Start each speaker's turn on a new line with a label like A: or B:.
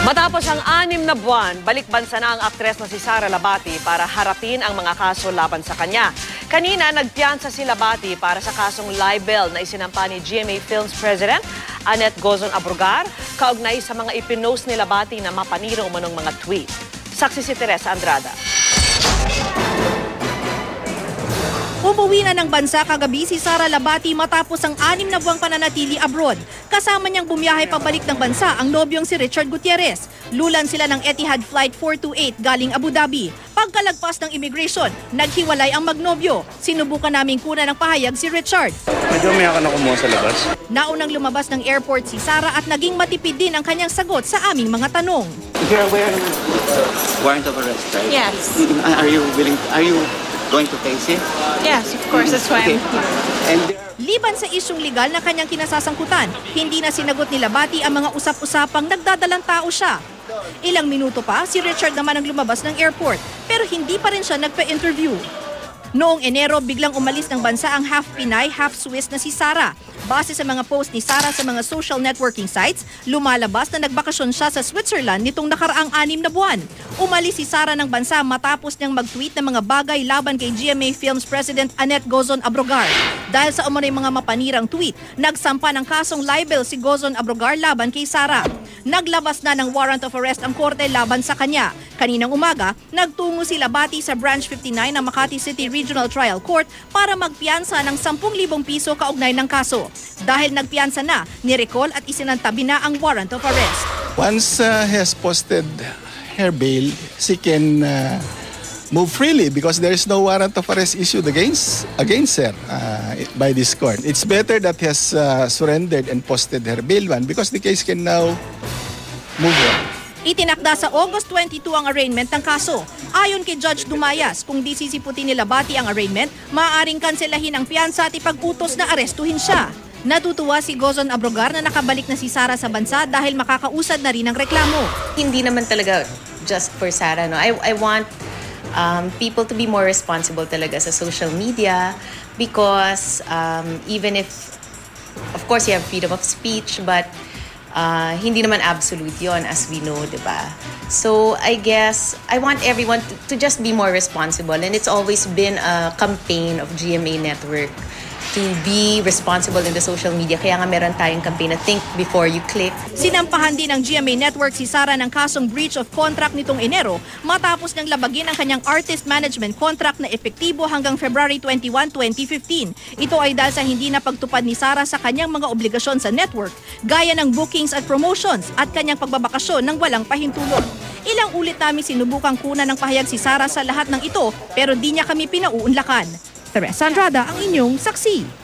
A: Matapos ang 6 na buwan, balik bansa na ang aktres na si Sara Labati para harapin ang mga kaso laban sa kanya. Kanina, nagpiyansa si Labati para sa kasong libel na isinampa ni GMA Films President Annette Gozon Abrogar, kaugnay sa mga ipinost ni Labati na mapaniro umanong mga tweet. Saksi si Teresa Andrada.
B: Umuwi na ng bansa kagabi si Sara Labati matapos ang 6 na buwang pananatili abroad. Kasama niyang bumiyahe pabalik ng bansa ang nobyong si Richard Gutierrez. Lulan sila ng Etihad Flight 428 galing Abu Dhabi. Pagkalagpas ng immigration, naghiwalay ang magnobyo. Sinubukan naming kuna ng pahayag si Richard.
C: Medyo umiyakan ako muna sa labas.
B: Naunang lumabas ng airport si Sara at naging matipid din ang kanyang sagot sa aming mga tanong.
C: You're aware of warrant of arrest, right?
D: Yes.
C: Are you going to face it?
D: Yes, of course. That's why I'm here.
C: And
B: Liban sa isyung legal na kanyang kinasasangkutan, hindi na sinagot ni Labati ang mga usap-usapang nagdadalang tao siya. Ilang minuto pa, si Richard naman ang lumabas ng airport, pero hindi pa rin siya nagpa-interview. Noong Enero, biglang umalis ng bansa ang half Pinay, half Swiss na si Sara. Base sa mga post ni Sara sa mga social networking sites, lumalabas na nagbakasyon siya sa Switzerland nitong nakaraang 6 na buwan. Umalis si Sara ng bansa matapos niyang mag-tweet ng mga bagay laban kay GMA Films President Annette Gozon Abrogar. Dahil sa umano'y mga mapanirang tweet, nagsampa ng kasong libel si Gozon Abrogar laban kay Sara. Naglabas na ng warrant of arrest ang korte laban sa kanya. Kaninang umaga, nagtungo si Labati sa Branch 59 ng Makati City Regional Trial Court para magpiyansa ng 10,000 piso kaugnay ng kaso. Dahil nagpiyansa na, nirecall at isinantabi na ang warrant of arrest.
E: Once he has posted her bail, she can move freely because there is no warrant of arrest issued against her by this court. It's better that he has surrendered and posted her bail one because the case can now move on.
B: Itinakda sa August 22 ang arraignment ng kaso. Ayon kay Judge Dumayas, kung di sisiputin ni Labati ang arraignment, maaaring kanselahin ang piyansa at ipag-utos na arestuhin siya. Natutuwa si Gozon Abrogar na nakabalik na si Sara sa bansa dahil makakausad na rin ang reklamo.
D: Hindi naman talaga just for Sara. No? I want people to be more responsible talaga sa social media because even if, of course, you have freedom of speech, but hindi naman absolute yon as we know, diba? So I guess I want everyone to just be more responsible, and it's always been a campaign of GMA Network to be responsible in the social media. Kaya nga meron tayong campaign na think before you click.
B: Sinampahan din ng GMA Network si Sara ng kasong breach of contract nitong Enero matapos niyang labagin ang kanyang artist management contract na epektibo hanggang February 21, 2015. Ito ay dahil sa hindi na pagtupad ni Sara sa kanyang mga obligasyon sa network, gaya ng bookings at promotions at kanyang pagbabakasyon ng walang pahintulot. Ilang ulit namin sinubukang kuna ng pahayag si Sara sa lahat ng ito pero di niya kami pinauunlakan. Teresa Andrada ang inyong saksi.